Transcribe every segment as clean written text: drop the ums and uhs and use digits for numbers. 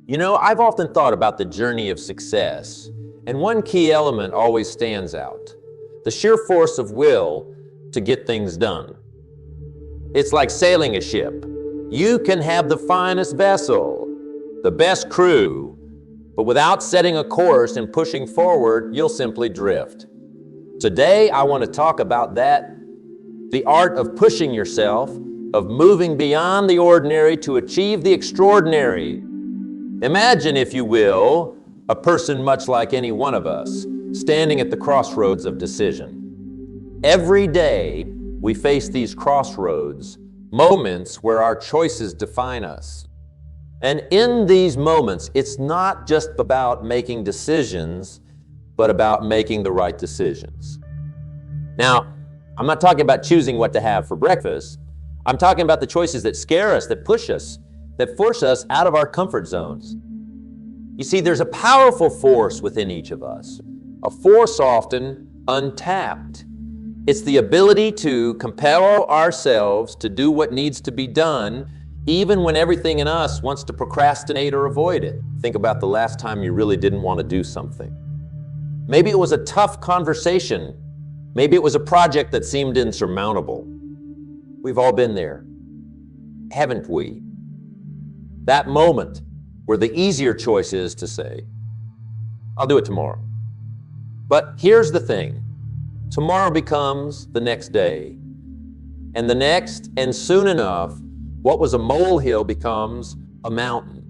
You know, I've often thought about the journey of success, and one key element always stands out: the sheer force of will to get things done. It's like sailing a ship. You can have the finest vessel, the best crew, but without setting a course and pushing forward, you'll simply drift. Today, I want to talk about that, the art of pushing yourself, of moving beyond the ordinary to achieve the extraordinary. Imagine, if you will, a person much like any one of us, standing at the crossroads of decision. Every day, we face these crossroads, moments where our choices define us. And in these moments, it's not just about making decisions, but about making the right decisions. Now, I'm not talking about choosing what to have for breakfast. I'm talking about the choices that scare us, that push us, that force us out of our comfort zones. You see, there's a powerful force within each of us, a force often untapped. It's the ability to compel ourselves to do what needs to be done, even when everything in us wants to procrastinate or avoid it. Think about the last time you really didn't want to do something. Maybe it was a tough conversation. Maybe it was a project that seemed insurmountable. We've all been there, haven't we? That moment where the easier choice is to say, I'll do it tomorrow. But here's the thing. Tomorrow becomes the next day, and the next, and soon enough, what was a molehill becomes a mountain.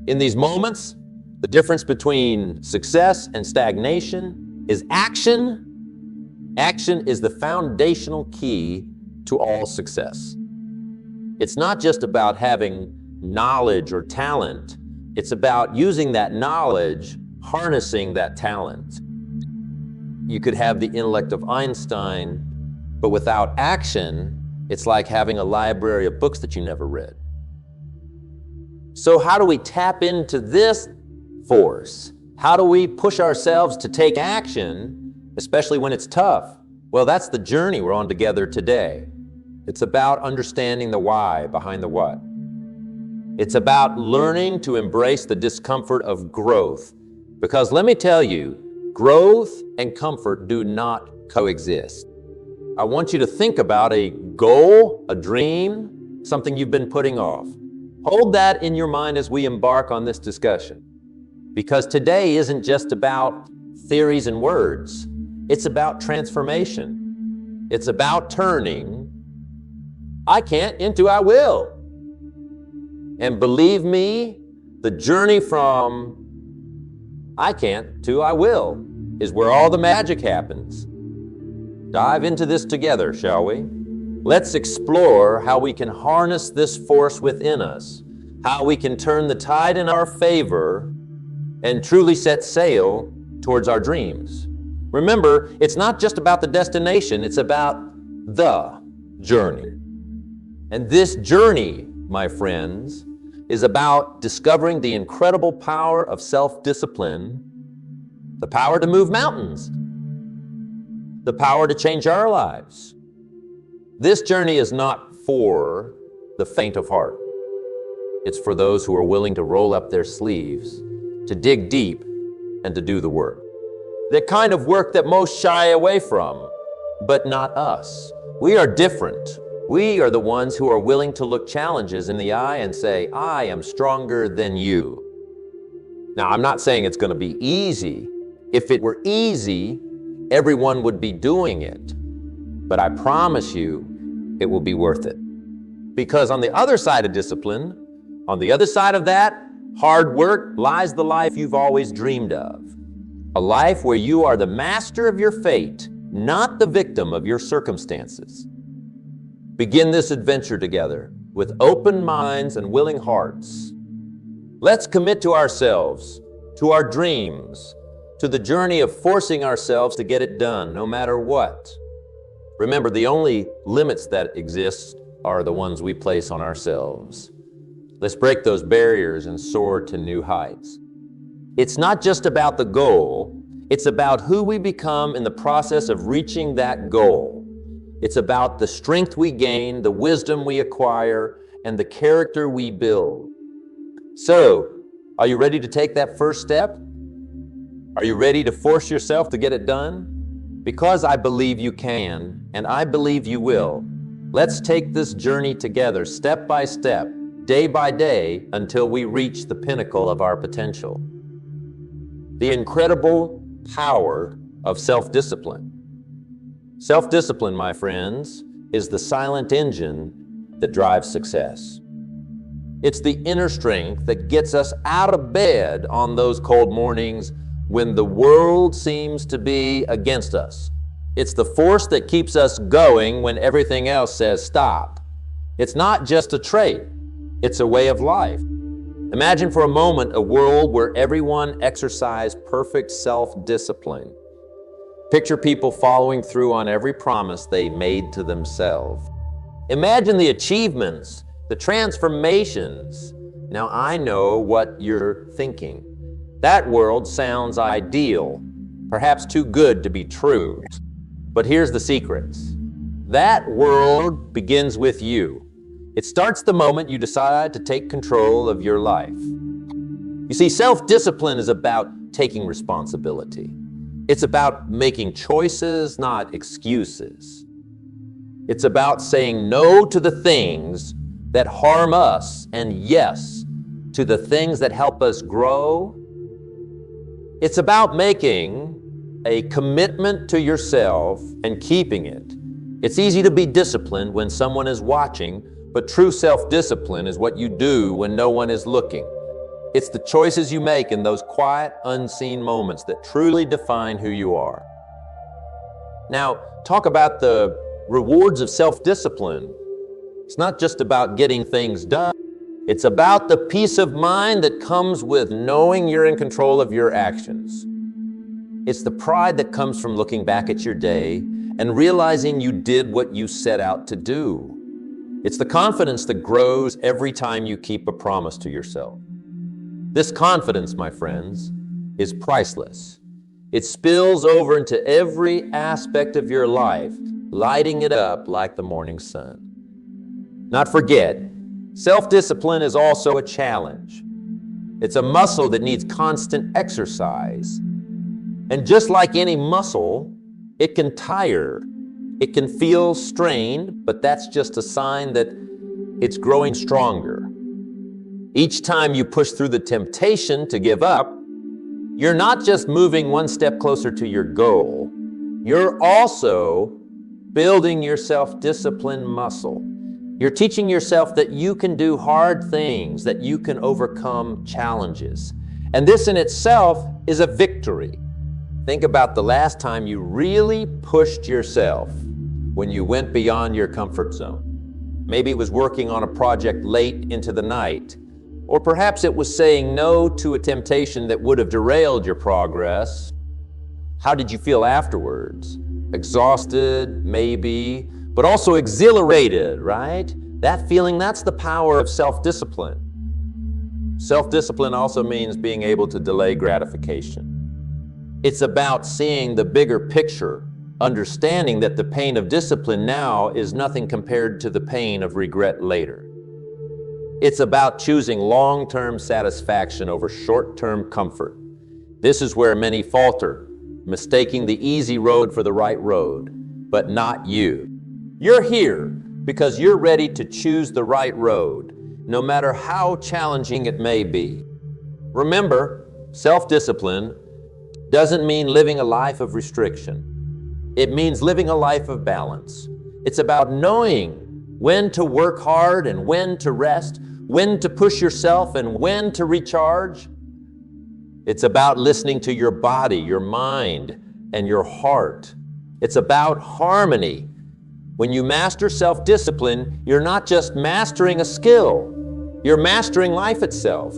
In these moments, the difference between success and stagnation is action. Action is the foundational key to all success. It's not just about having knowledge or talent. It's about using that knowledge, harnessing that talent. You could have the intellect of Einstein, but without action, it's like having a library of books that you never read. So how do we tap into this force? How do we push ourselves to take action, especially when it's tough? Well, that's the journey we're on together today. It's about understanding the why behind the what. It's about learning to embrace the discomfort of growth. Because let me tell you, growth and comfort do not coexist. I want you to think about a goal, a dream, something you've been putting off. Hold that in your mind as we embark on this discussion. Because today isn't just about theories and words. It's about transformation. It's about turning I can't into I will. And believe me, the journey from I can't to I will is where all the magic happens. Dive into this together, shall we? Let's explore how we can harness this force within us, how we can turn the tide in our favor and truly set sail towards our dreams. Remember, it's not just about the destination, it's about the journey. And this journey, my friends, is about discovering the incredible power of self-discipline, the power to move mountains, the power to change our lives. This journey is not for the faint of heart. It's for those who are willing to roll up their sleeves, to dig deep, and to do the work. The kind of work that most shy away from, but not us. We are different. We are the ones who are willing to look challenges in the eye and say, I am stronger than you. Now, I'm not saying it's going to be easy. If it were easy, everyone would be doing it. But I promise you, it will be worth it. Because on the other side of discipline, on the other side of that hard work, lies the life you've always dreamed of. A life where you are the master of your fate, not the victim of your circumstances. Begin this adventure together with open minds and willing hearts. Let's commit to ourselves, to our dreams, to the journey of forcing ourselves to get it done, no matter what. Remember, the only limits that exist are the ones we place on ourselves. Let's break those barriers and soar to new heights. It's not just about the goal, it's about who we become in the process of reaching that goal. It's about the strength we gain, the wisdom we acquire, and the character we build. So, Are you ready to take that first step? Are you ready to force yourself to get it done? Because I believe you can, and I believe you will. Let's take this journey together, step by step, day by day, until we reach the pinnacle of our potential. The incredible power of self-discipline. Self-discipline, my friends, is the silent engine that drives success. It's the inner strength that gets us out of bed on those cold mornings when the world seems to be against us. It's the force that keeps us going when everything else says stop. It's not just a trait, it's a way of life. Imagine for a moment a world where everyone exercised perfect self-discipline. Picture people following through on every promise they made to themselves. Imagine the achievements, the transformations. Now I know what you're thinking. That world sounds ideal, perhaps too good to be true. But here's the secret. That world begins with you. It starts the moment you decide to take control of your life. You see, self-discipline is about taking responsibility. It's about making choices, not excuses. It's about saying no to the things that harm us and yes to the things that help us grow. It's about making a commitment to yourself and keeping it. It's easy to be disciplined when someone is watching, but true self-discipline is what you do when no one is looking. It's the choices you make in those quiet, unseen moments that truly define who you are. Now, talk about the rewards of self-discipline. It's not just about getting things done. It's about the peace of mind that comes with knowing you're in control of your actions. It's the pride that comes from looking back at your day and realizing you did what you set out to do. It's the confidence that grows every time you keep a promise to yourself. This confidence, my friends, is priceless. It spills over into every aspect of your life, lighting it up like the morning sun. Not forget, self-discipline is also a challenge. It's a muscle that needs constant exercise. And just like any muscle, it can tire. It can feel strained, but that's just a sign that it's growing stronger. Each time you push through the temptation to give up, you're not just moving one step closer to your goal, you're also building your self-discipline muscle. You're teaching yourself that you can do hard things, that you can overcome challenges. And this in itself is a victory. Think about the last time you really pushed yourself when you went beyond your comfort zone. Maybe it was working on a project late into the night, or perhaps it was saying no to a temptation that would have derailed your progress. How did you feel afterwards? Exhausted, maybe, but also exhilarated, right? That feeling, that's the power of self-discipline. Self-discipline also means being able to delay gratification. It's about seeing the bigger picture, understanding that the pain of discipline now is nothing compared to the pain of regret later. It's about choosing long-term satisfaction over short-term comfort. This is where many falter, mistaking the easy road for the right road, but not you. You're here because you're ready to choose the right road, no matter how challenging it may be. Remember, self-discipline doesn't mean living a life of restriction. It means living a life of balance. It's about knowing when to work hard and when to rest, when to push yourself and when to recharge. It's about listening to your body, your mind, and your heart. It's about harmony. When you master self-discipline, you're not just mastering a skill, you're mastering life itself.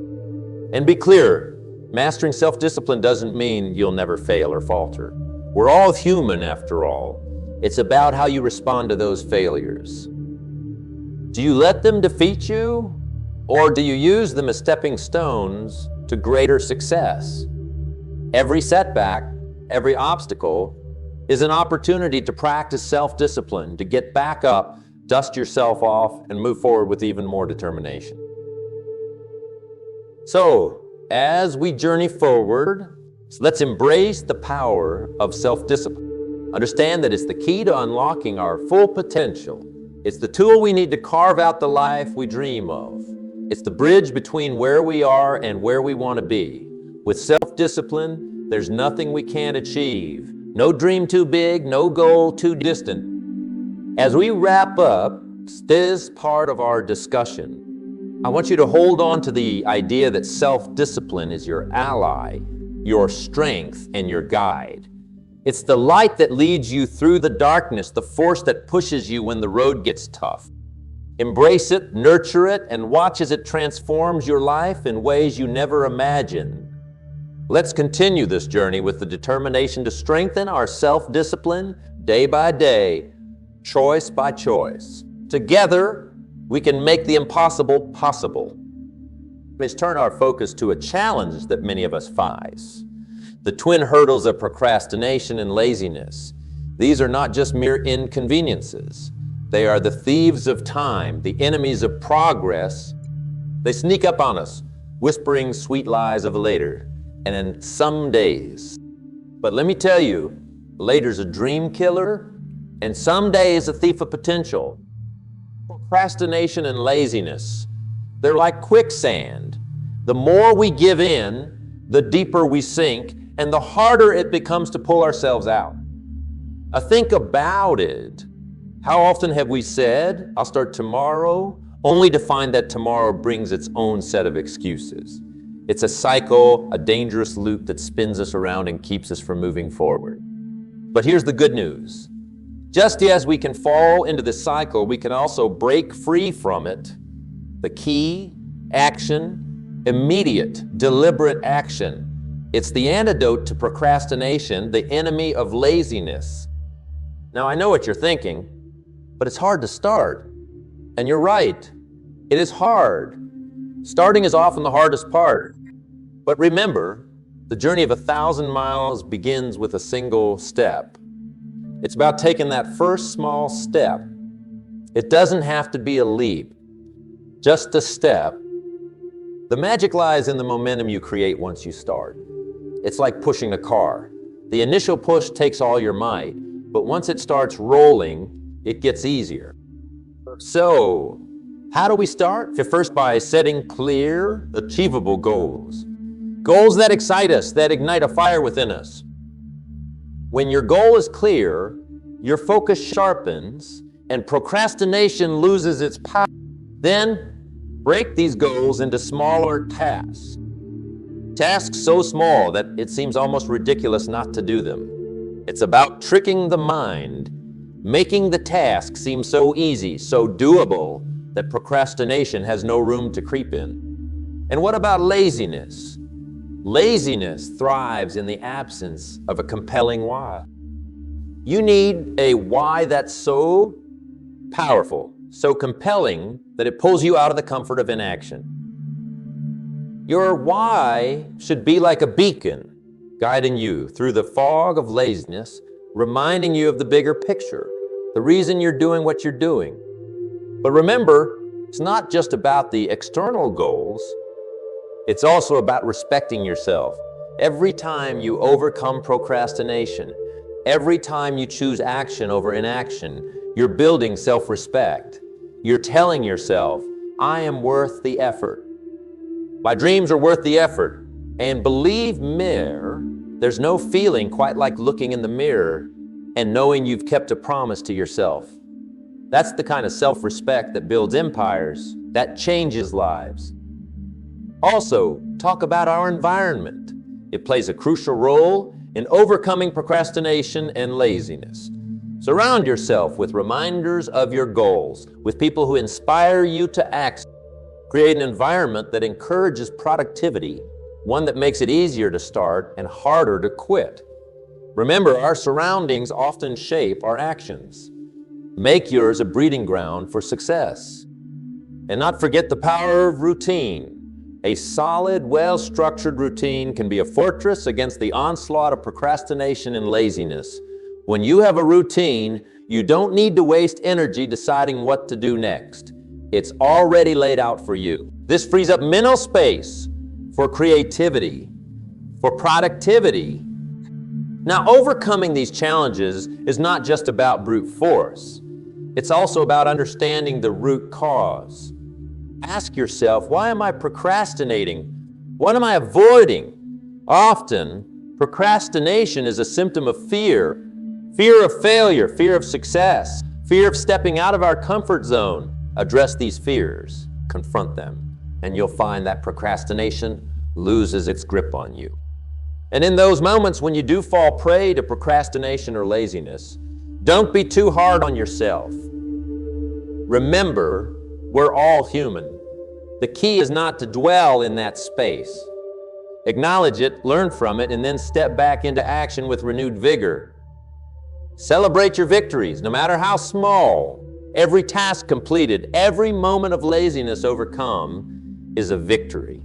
And be clear, mastering self-discipline doesn't mean you'll never fail or falter. We're all human after all. It's about how you respond to those failures. Do you let them defeat you? Or do you use them as stepping stones to greater success? Every setback, every obstacle is an opportunity to practice self-discipline, to get back up, dust yourself off, and move forward with even more determination. So, as we journey forward, let's embrace the power of self-discipline. Understand that it's the key to unlocking our full potential. It's the tool we need to carve out the life we dream of. It's the bridge between where we are and where we want to be. With self-discipline, there's nothing we can't achieve. No dream too big, no goal too distant. As we wrap up this part of our discussion, I want you to hold on to the idea that self-discipline is your ally, your strength, and your guide. It's the light that leads you through the darkness, the force that pushes you when the road gets tough. Embrace it, nurture it, and watch as it transforms your life in ways you never imagined. Let's continue this journey with the determination to strengthen our self-discipline day by day, choice by choice. Together, we can make the impossible possible. Let's turn our focus to a challenge that many of us face. The twin hurdles of procrastination and laziness. These are not just mere inconveniences. They are the thieves of time, the enemies of progress. They sneak up on us, whispering sweet lies of later, and in some days. But let me tell you, later's a dream killer, and someday is a thief of potential. Procrastination and laziness, they're like quicksand. The more we give in, the deeper we sink, and the harder it becomes to pull ourselves out. Think about it. How often have we said, I'll start tomorrow, only to find that tomorrow brings its own set of excuses? It's a cycle, a dangerous loop that spins us around and keeps us from moving forward. But here's the good news. Just as we can fall into this cycle, we can also break free from it. The key, action, immediate, deliberate action. It's the antidote to procrastination, the enemy of laziness. Now, I know what you're thinking, but it's hard to start. And you're right, it is hard. Starting is often the hardest part. But remember, the journey of 1,000 miles begins with a single step. It's about taking that first small step. It doesn't have to be a leap, just a step. The magic lies in the momentum you create once you start. It's like pushing a car. The initial push takes all your might, but once it starts rolling, it gets easier. So, how do we start? First, by setting clear, achievable goals. Goals that excite us, that ignite a fire within us. When your goal is clear, your focus sharpens, and procrastination loses its power. Then, break these goals into smaller tasks. Tasks so small that it seems almost ridiculous not to do them. It's about tricking the mind, making the task seem so easy, so doable, that procrastination has no room to creep in. And what about laziness? Laziness thrives in the absence of a compelling why. You need a why that's so powerful, so compelling, that it pulls you out of the comfort of inaction. Your why should be like a beacon, guiding you through the fog of laziness, reminding you of the bigger picture, the reason you're doing what you're doing. But remember, it's not just about the external goals, it's also about respecting yourself. Every time you overcome procrastination, every time you choose action over inaction, you're building self-respect. You're telling yourself, I am worth the effort. My dreams are worth the effort. And believe me, there's no feeling quite like looking in the mirror and knowing you've kept a promise to yourself. That's the kind of self-respect that builds empires, that changes lives. Also, talk about our environment. It plays a crucial role in overcoming procrastination and laziness. Surround yourself with reminders of your goals, with people who inspire you to act. Create an environment that encourages productivity, one that makes it easier to start and harder to quit. Remember, our surroundings often shape our actions. Make yours a breeding ground for success. And not forget the power of routine. A solid, well-structured routine can be a fortress against the onslaught of procrastination and laziness. When you have a routine, you don't need to waste energy deciding what to do next. It's already laid out for you. This frees up mental space for creativity, for productivity. Now, overcoming these challenges is not just about brute force. It's also about understanding the root cause. Ask yourself, why am I procrastinating? What am I avoiding? Often, procrastination is a symptom of fear. Fear of failure, fear of success, fear of stepping out of our comfort zone. Address these fears, confront them, and you'll find that procrastination loses its grip on you. And in those moments when you do fall prey to procrastination or laziness, don't be too hard on yourself. Remember, we're all human. The key is not to dwell in that space. Acknowledge it, learn from it, and then step back into action with renewed vigor. Celebrate your victories, no matter how small. Every task completed, every moment of laziness overcome is a victory.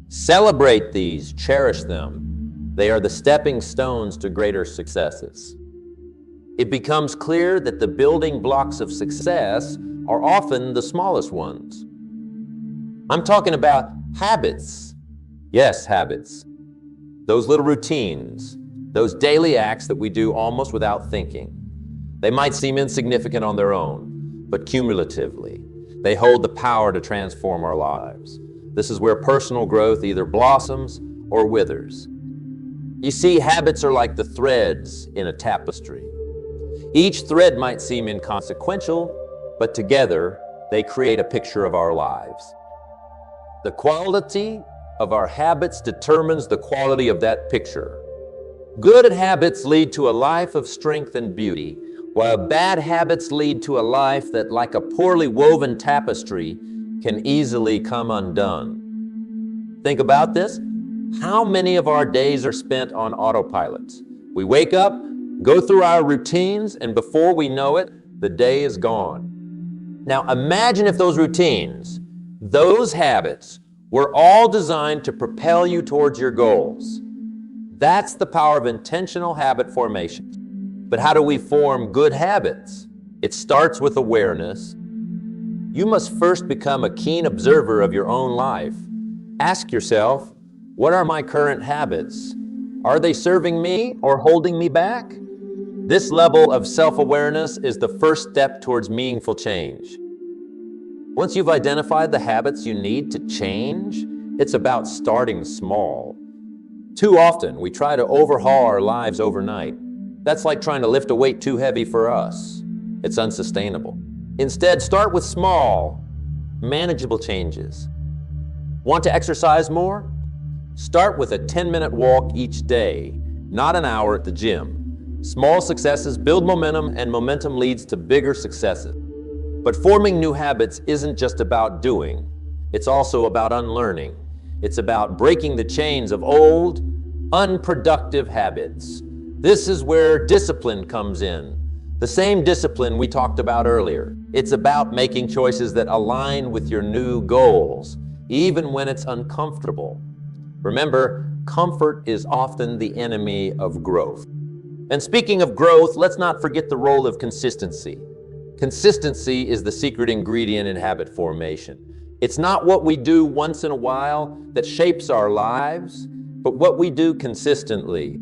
Celebrate these, cherish them. They are the stepping stones to greater successes. It becomes clear that the building blocks of success are often the smallest ones. I'm talking about habits. Yes, habits. Those little routines, those daily acts that we do almost without thinking. They might seem insignificant on their own, but cumulatively, they hold the power to transform our lives. This is where personal growth either blossoms or withers. You see, habits are like the threads in a tapestry. Each thread might seem inconsequential, but together they create a picture of our lives. The quality of our habits determines the quality of that picture. Good habits lead to a life of strength and beauty, while bad habits lead to a life that, like a poorly woven tapestry, can easily come undone. Think about this. How many of our days are spent on autopilot? We wake up, go through our routines, and before we know it, the day is gone. Now imagine if those routines, those habits, were all designed to propel you towards your goals. That's the power of intentional habit formation. But how do we form good habits? It starts with awareness. You must first become a keen observer of your own life. Ask yourself, what are my current habits? Are they serving me or holding me back? This level of self-awareness is the first step towards meaningful change. Once you've identified the habits you need to change, it's about starting small. Too often, we try to overhaul our lives overnight. That's like trying to lift a weight too heavy for us. It's unsustainable. Instead, start with small, manageable changes. Want to exercise more? Start with a 10-minute walk each day, not an hour at the gym. Small successes build momentum, and momentum leads to bigger successes. But forming new habits isn't just about doing. It's also about unlearning. It's about breaking the chains of old, unproductive habits. This is where discipline comes in. The same discipline we talked about earlier. It's about making choices that align with your new goals, even when it's uncomfortable. Remember, comfort is often the enemy of growth. And speaking of growth, let's not forget the role of consistency. Consistency is the secret ingredient in habit formation. It's not what we do once in a while that shapes our lives, but what we do consistently.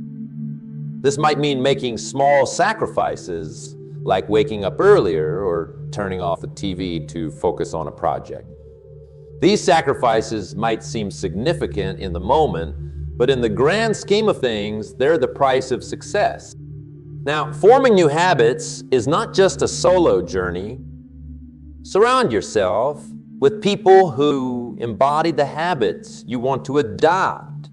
This might mean making small sacrifices, like waking up earlier or turning off the TV to focus on a project. These sacrifices might seem significant in the moment, but in the grand scheme of things, they're the price of success. Now, forming new habits is not just a solo journey. Surround yourself with people who embody the habits you want to adopt.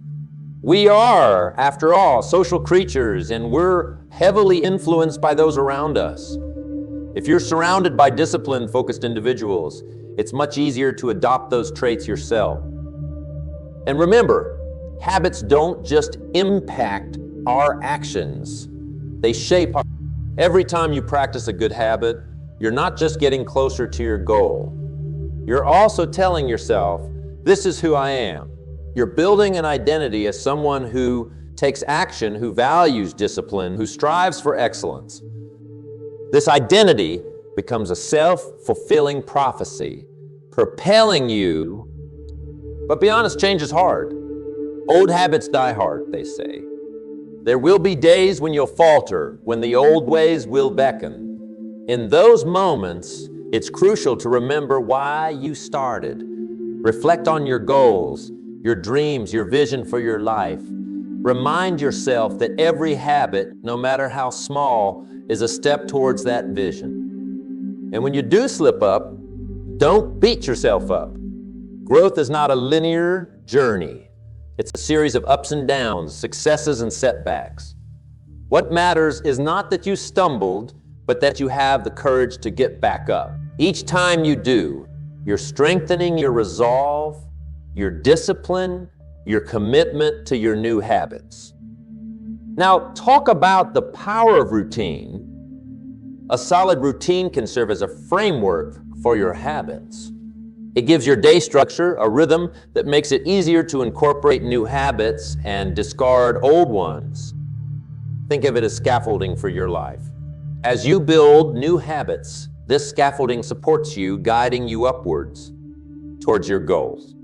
We are, after all, social creatures, and we're heavily influenced by those around us. If you're surrounded by discipline-focused individuals, it's much easier to adopt those traits yourself. And remember, habits don't just impact our actions, they shape our. Every time you practice a good habit, you're not just getting closer to your goal. You're also telling yourself, this is who I am. You're building an identity as someone who takes action, who values discipline, who strives for excellence. This identity becomes a self-fulfilling prophecy, propelling you. But be honest, change is hard. Old habits die hard, they say. There will be days when you'll falter, when the old ways will beckon. In those moments, it's crucial to remember why you started. Reflect on your goals, your dreams, your vision for your life. Remind yourself that every habit, no matter how small, is a step towards that vision. And when you do slip up, don't beat yourself up. Growth is not a linear journey. It's a series of ups and downs, successes and setbacks. What matters is not that you stumbled, but that you have the courage to get back up. Each time you do, you're strengthening your resolve, your discipline, your commitment to your new habits. Now, talk about the power of routine. A solid routine can serve as a framework for your habits. It gives your day structure, a rhythm that makes it easier to incorporate new habits and discard old ones. Think of it as scaffolding for your life. As you build new habits, this scaffolding supports you, guiding you upwards towards your goals.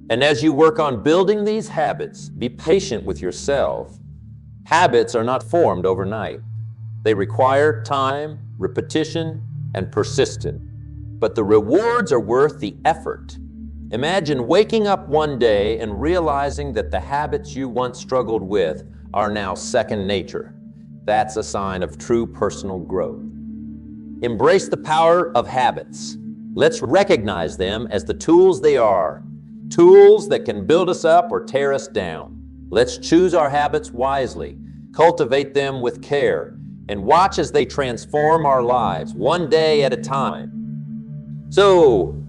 And as you work on building these habits, be patient with yourself. Habits are not formed overnight. They require time, repetition, and persistence. But the rewards are worth the effort. Imagine waking up one day and realizing that the habits you once struggled with are now second nature. That's a sign of true personal growth. Embrace the power of habits. Let's recognize them as the tools they are, tools that can build us up or tear us down. Let's choose our habits wisely, cultivate them with care, and watch as they transform our lives one day at a time. So,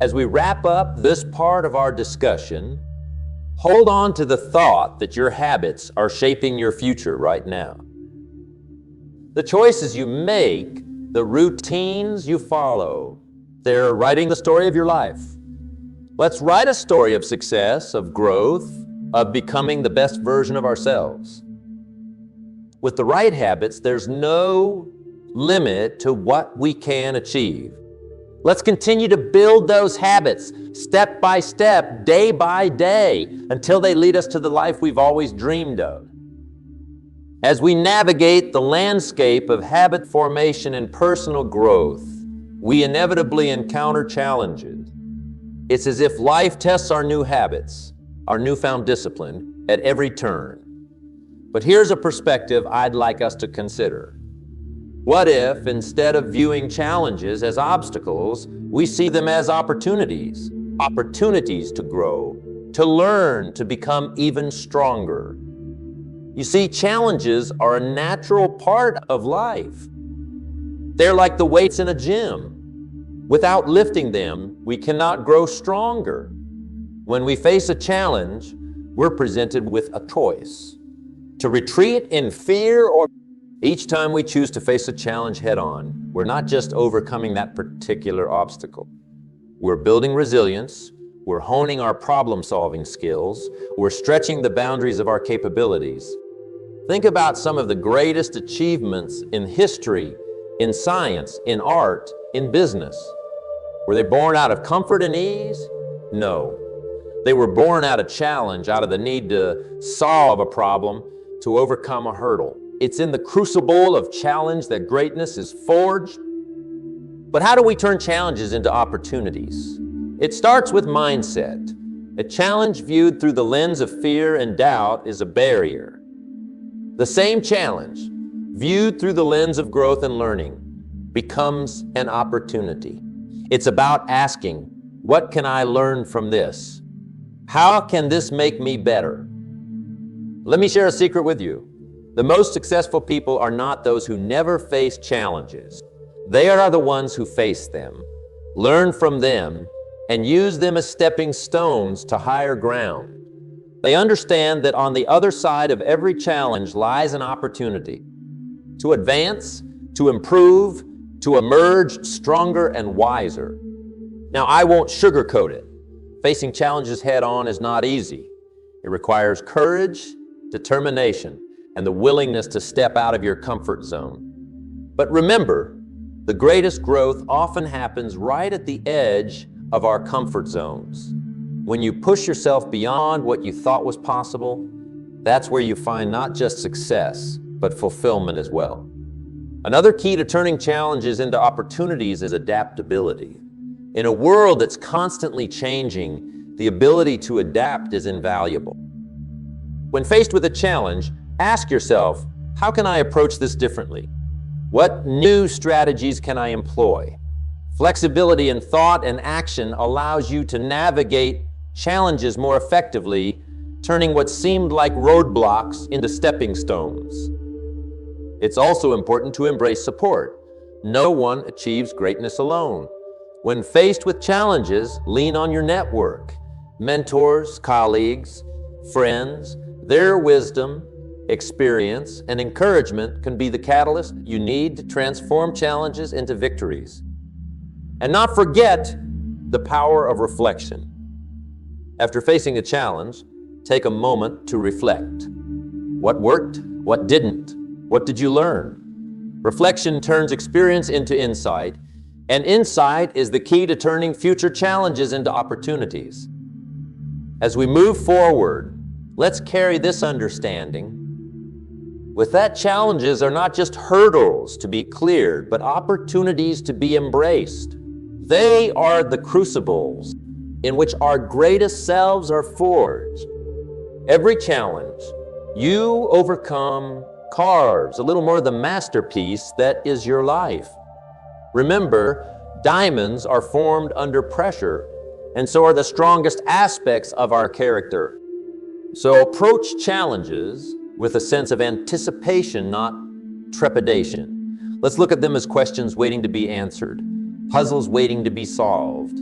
as we wrap up this part of our discussion, hold on to the thought that your habits are shaping your future right now. The choices you make, the routines you follow, they're writing the story of your life. Let's write a story of success, of growth, of becoming the best version of ourselves. With the right habits, there's no limit to what we can achieve. Let's continue to build those habits step by step, day by day, until they lead us to the life we've always dreamed of. As we navigate the landscape of habit formation and personal growth, we inevitably encounter challenges. It's as if life tests our new habits, our newfound discipline, at every turn. But here's a perspective I'd like us to consider. What if, instead of viewing challenges as obstacles, we see them as opportunities to grow, to learn, to become even stronger? You see, challenges are a natural part of life. They're like the weights in a gym. Without lifting them, we cannot grow stronger. When we face a challenge, we're presented with a choice: to retreat in fear or each time we choose to face a challenge head-on, we're not just overcoming that particular obstacle. We're building resilience, we're honing our problem-solving skills, we're stretching the boundaries of our capabilities. Think about some of the greatest achievements in history, in science, in art, in business. Were they born out of comfort and ease? No. They were born out of challenge, out of the need to solve a problem, to overcome a hurdle. It's in the crucible of challenge that greatness is forged. But how do we turn challenges into opportunities? It starts with mindset. A challenge viewed through the lens of fear and doubt is a barrier. The same challenge, viewed through the lens of growth and learning, becomes an opportunity. It's about asking, what can I learn from this? How can this make me better? Let me share a secret with you. The most successful people are not those who never face challenges. They are the ones who face them, learn from them, and use them as stepping stones to higher ground. They understand that on the other side of every challenge lies an opportunity to advance, to improve, to emerge stronger and wiser. Now, I won't sugarcoat it. Facing challenges head-on is not easy. It requires courage, determination, and the willingness to step out of your comfort zone. But remember, the greatest growth often happens right at the edge of our comfort zones. When you push yourself beyond what you thought was possible, that's where you find not just success, but fulfillment as well. Another key to turning challenges into opportunities is adaptability. In a world that's constantly changing, the ability to adapt is invaluable. When faced with a challenge, ask yourself, how can I approach this differently? What new strategies can I employ? Flexibility in thought and action allows you to navigate challenges more effectively, turning what seemed like roadblocks into stepping stones. It's also important to embrace support. No one achieves greatness alone. When faced with challenges, lean on your network. Mentors, colleagues, friends, their wisdom, experience, and encouragement can be the catalyst you need to transform challenges into victories. And not forget the power of reflection. After facing a challenge, take a moment to reflect. What worked? What didn't? What did you learn? Reflection turns experience into insight, and insight is the key to turning future challenges into opportunities. As we move forward, let's carry this understanding. With that, challenges are not just hurdles to be cleared, but opportunities to be embraced. They are the crucibles in which our greatest selves are forged. Every challenge you overcome carves a little more of the masterpiece that is your life. Remember, diamonds are formed under pressure, and so are the strongest aspects of our character. So approach challenges with a sense of anticipation, not trepidation. Let's look at them as questions waiting to be answered, puzzles waiting to be solved.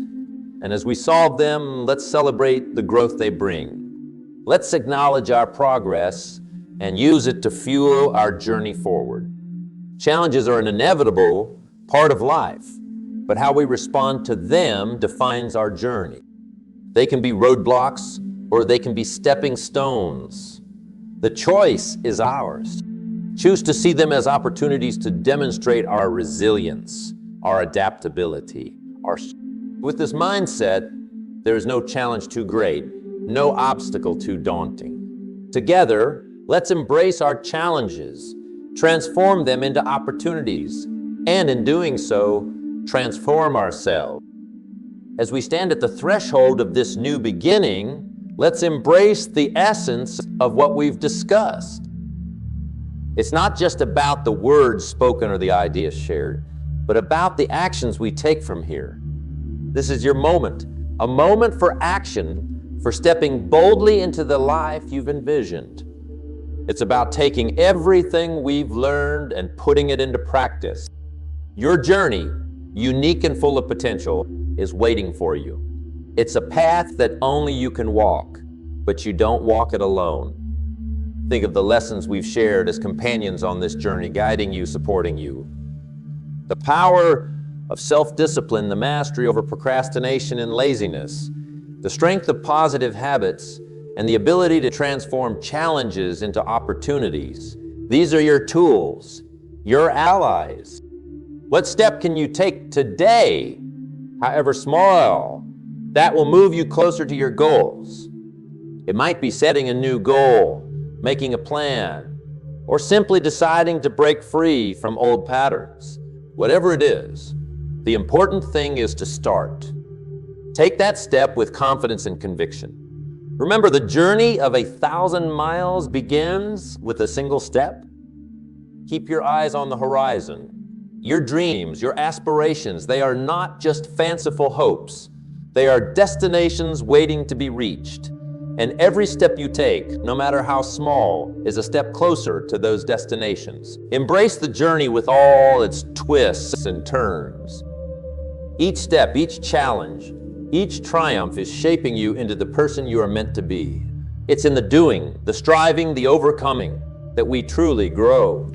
And as we solve them, let's celebrate the growth they bring. Let's acknowledge our progress and use it to fuel our journey forward. Challenges are an inevitable part of life, but how we respond to them defines our journey. They can be roadblocks or they can be stepping stones. The choice is ours. Choose to see them as opportunities to demonstrate our resilience, our adaptability, With this mindset, there is no challenge too great, no obstacle too daunting. Together, let's embrace our challenges, transform them into opportunities, and in doing so, transform ourselves. As we stand at the threshold of this new beginning, let's embrace the essence of what we've discussed. It's not just about the words spoken or the ideas shared, but about the actions we take from here. This is your moment, a moment for action, for stepping boldly into the life you've envisioned. It's about taking everything we've learned and putting it into practice. Your journey, unique and full of potential, is waiting for you. It's a path that only you can walk, but you don't walk it alone. Think of the lessons we've shared as companions on this journey, guiding you, supporting you. The power of self-discipline, the mastery over procrastination and laziness, the strength of positive habits, and the ability to transform challenges into opportunities. These are your tools, your allies. What step can you take today, however small, that will move you closer to your goals? It might be setting a new goal, making a plan, or simply deciding to break free from old patterns. Whatever it is, the important thing is to start. Take that step with confidence and conviction. Remember, the journey of 1,000 miles begins with a single step. Keep your eyes on the horizon. Your dreams, your aspirations, they are not just fanciful hopes. They are destinations waiting to be reached. And every step you take, no matter how small, is a step closer to those destinations. Embrace the journey with all its twists and turns. Each step, each challenge, each triumph is shaping you into the person you are meant to be. It's in the doing, the striving, the overcoming that we truly grow.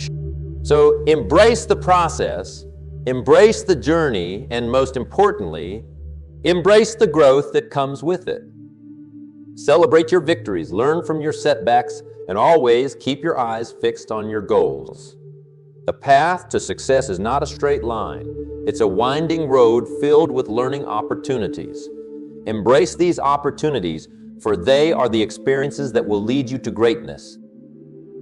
So embrace the process, embrace the journey, and most importantly, embrace the growth that comes with it. Celebrate your victories, learn from your setbacks, and always keep your eyes fixed on your goals. The path to success is not a straight line. It's a winding road filled with learning opportunities. Embrace these opportunities, for they are the experiences that will lead you to greatness.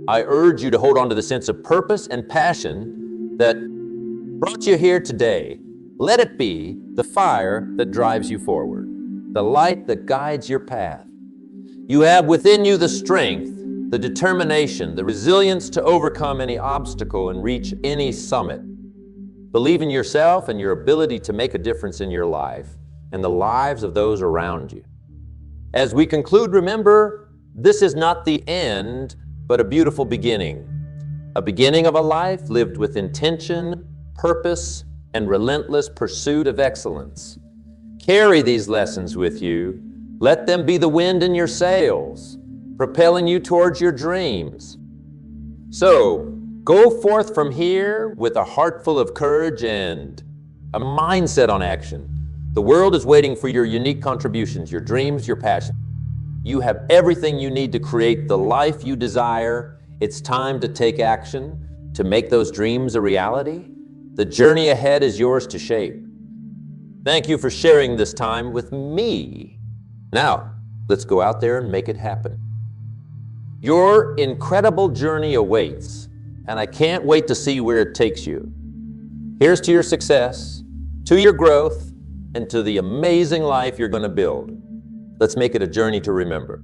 I urge you to hold on to the sense of purpose and passion that brought you here today. Let it be the fire that drives you forward, the light that guides your path. You have within you the strength, the determination, the resilience to overcome any obstacle and reach any summit. Believe in yourself and your ability to make a difference in your life and the lives of those around you. As we conclude, remember, this is not the end, but a beautiful beginning. A beginning of a life lived with intention, purpose, and relentless pursuit of excellence. Carry these lessons with you. Let them be the wind in your sails, propelling you towards your dreams. So, go forth from here with a heart full of courage and a mindset on action. The world is waiting for your unique contributions, your dreams, your passion. You have everything you need to create the life you desire. It's time to take action, to make those dreams a reality. The journey ahead is yours to shape. Thank you for sharing this time with me. Now, let's go out there and make it happen. Your incredible journey awaits, and I can't wait to see where it takes you. Here's to your success, to your growth, and to the amazing life you're going to build. Let's make it a journey to remember.